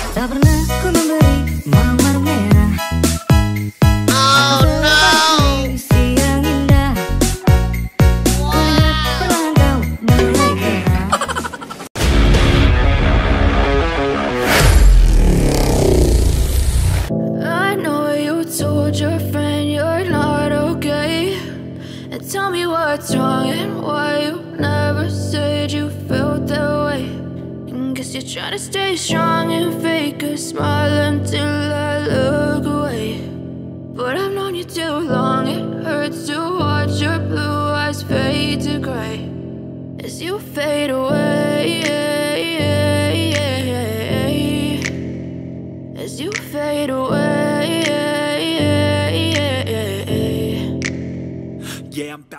Tak pernah ku memberi mawar merah. Oh no, siang indah. Kulihat perlahan kau mulai gerah. I know you told your friend you're not okay, and tell me what's wrong and why you never said you felt that way. Guess you're trying to stay strong and fake a smile until I look away. But I've known you too long, it hurts to watch your blue eyes fade to gray as you fade away, as you fade away.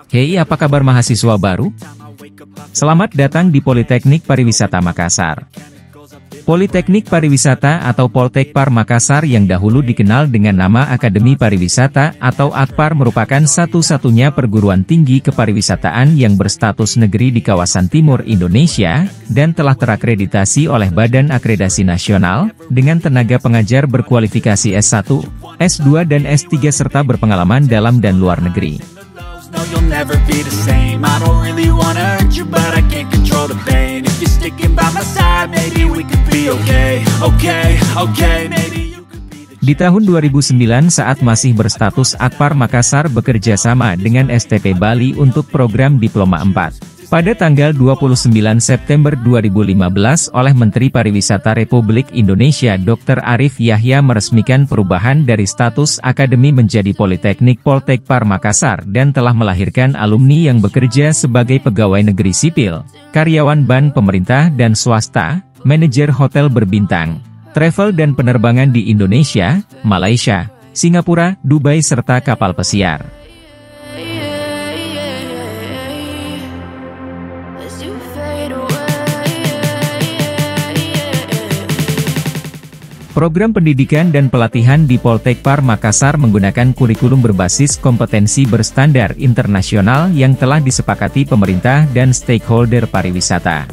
Hey, apa kabar mahasiswa baru? Selamat datang di Politeknik Pariwisata Makassar. Politeknik Pariwisata atau Poltekpar Makassar yang dahulu dikenal dengan nama Akademi Pariwisata atau Akpar merupakan satu-satunya perguruan tinggi kepariwisataan yang berstatus negeri di kawasan timur Indonesia, dan telah terakreditasi oleh Badan Akreditasi Nasional, dengan tenaga pengajar berkualifikasi S1, S2 dan S3 serta berpengalaman dalam dan luar negeri. No, you'll never be the same. I don't really wanna hurt you, but I can't control the pain. If you're sticking by my side, maybe we could be okay. Okay, maybe you could be the... Di tahun 2009 saat masih berstatus Akpar Makassar bekerja sama dengan STP Bali untuk program Diploma 4. Pada tanggal 29 September 2015 oleh Menteri Pariwisata Republik Indonesia Dr. Arief Yahya meresmikan perubahan dari status akademi menjadi Politeknik Poltekpar Makassar dan telah melahirkan alumni yang bekerja sebagai pegawai negeri sipil, karyawan ban pemerintah dan swasta, manajer hotel berbintang, travel dan penerbangan di Indonesia, Malaysia, Singapura, Dubai serta kapal pesiar. Program pendidikan dan pelatihan di Poltekpar Makassar menggunakan kurikulum berbasis kompetensi berstandar internasional yang telah disepakati pemerintah dan stakeholder pariwisata.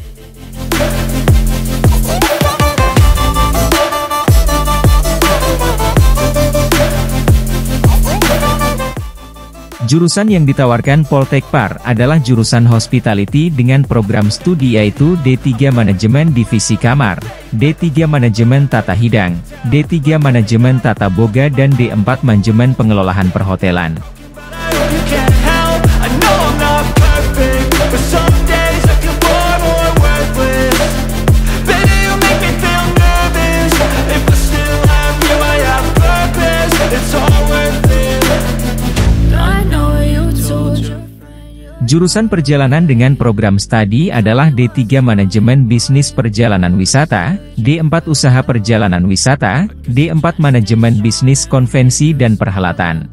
Jurusan yang ditawarkan Poltekpar adalah jurusan Hospitality dengan program studi yaitu D3 Manajemen Divisi Kamar, D3 Manajemen Tata Hidang, D3 Manajemen Tata Boga dan D4 Manajemen Pengelolaan Perhotelan. Jurusan perjalanan dengan program studi adalah D3 Manajemen Bisnis Perjalanan Wisata, D4 Usaha Perjalanan Wisata, D4 Manajemen Bisnis Konvensi dan Perhelatan.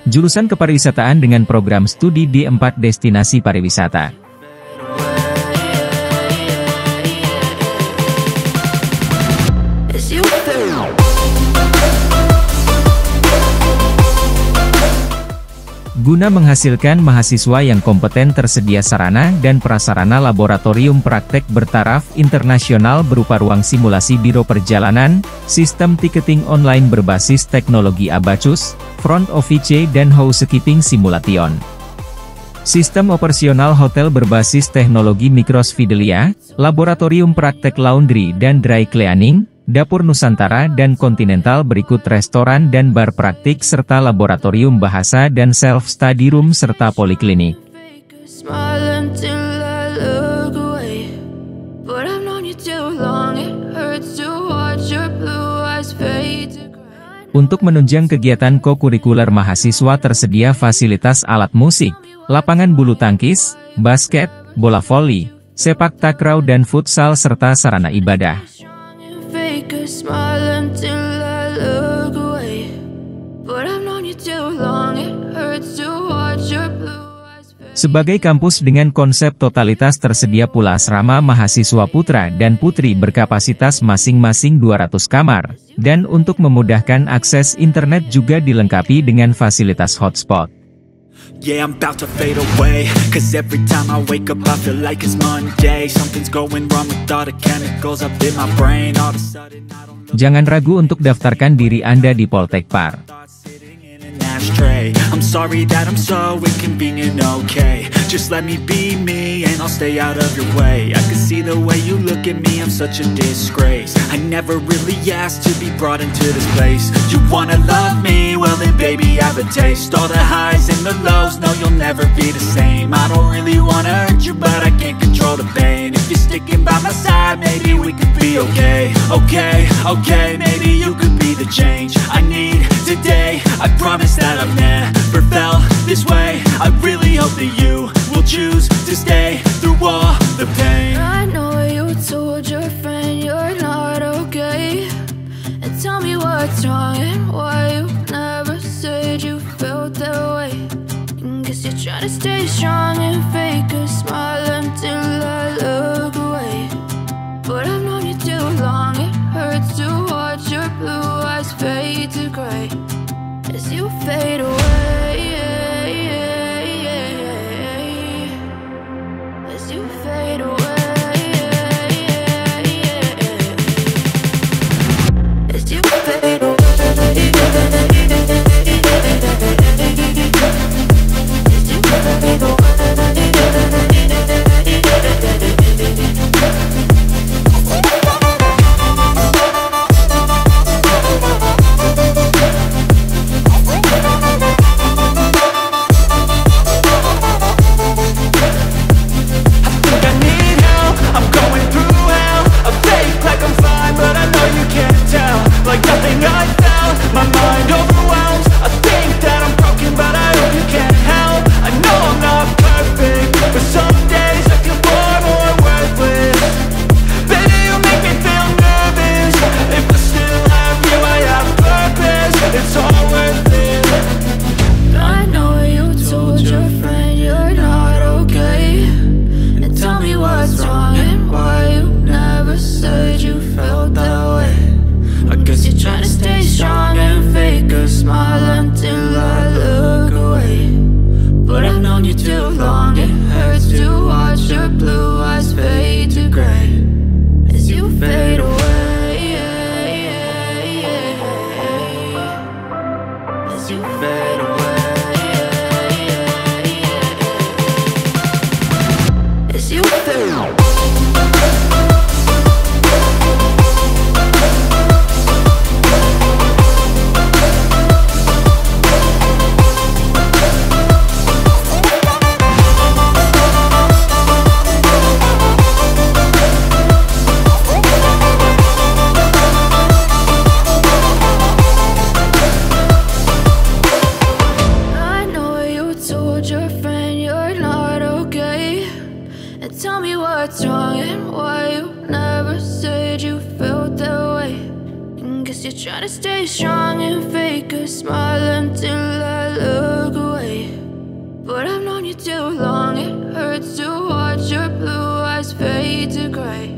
Jurusan Kepariwisataan dengan program studi D4 Destinasi Pariwisata. Guna menghasilkan mahasiswa yang kompeten tersedia sarana dan prasarana laboratorium praktek bertaraf internasional berupa ruang simulasi biro perjalanan, sistem tiketing online berbasis teknologi Abacus, front office dan housekeeping simulation. Sistem operasional hotel berbasis teknologi Micros Fidelia, laboratorium praktek laundry dan dry cleaning, dapur Nusantara dan Continental berikut restoran dan bar praktik serta laboratorium bahasa dan self-study room serta poliklinik. Untuk menunjang kegiatan kokurikuler mahasiswa tersedia fasilitas alat musik, lapangan bulu tangkis, basket, bola voli, sepak takraw dan futsal serta sarana ibadah. Sebagai kampus dengan konsep totalitas tersedia pula asrama mahasiswa putra dan putri berkapasitas masing-masing 200 kamar, dan untuk memudahkan akses internet juga dilengkapi dengan fasilitas hotspot. Yeah, I'm about to fade away, cause every time I wake up I feel like it's Monday. Something's going wrong with all the chemicals up in my brain. All of a sudden I don't know. Jangan ragu untuk daftarkan diri Anda di Poltekpar. I'm sorry that I'm so inconvenient, okay. Just let me be me and I'll stay out of your way. I can see the way you look at me, I'm such a disgrace. I never really asked to be brought into this place. You wanna love me? Well then baby I have a taste. All the highs and the lows, no you'll never be the same. I don't really wanna hurt you but I can't control the pain. If you're sticking by my side, maybe we could be okay. Okay, maybe you could be the change I need today. I promise that I've never felt this way. I really hope that you will choose to stay through all the pain. I know you told your friend you're not okay, and tell me what's wrong and why you never said you felt that way. Guess you're trying to stay strong and fake a smile until I look away. But I've known you too long, it hurts to watch your blue eyes fade to gray as you fade away, as you fade away, as you fade away, as you fade away. Try to stay strong and fake a smile until I look away. But I've known you too long, it hurts to watch your blue eyes fade to gray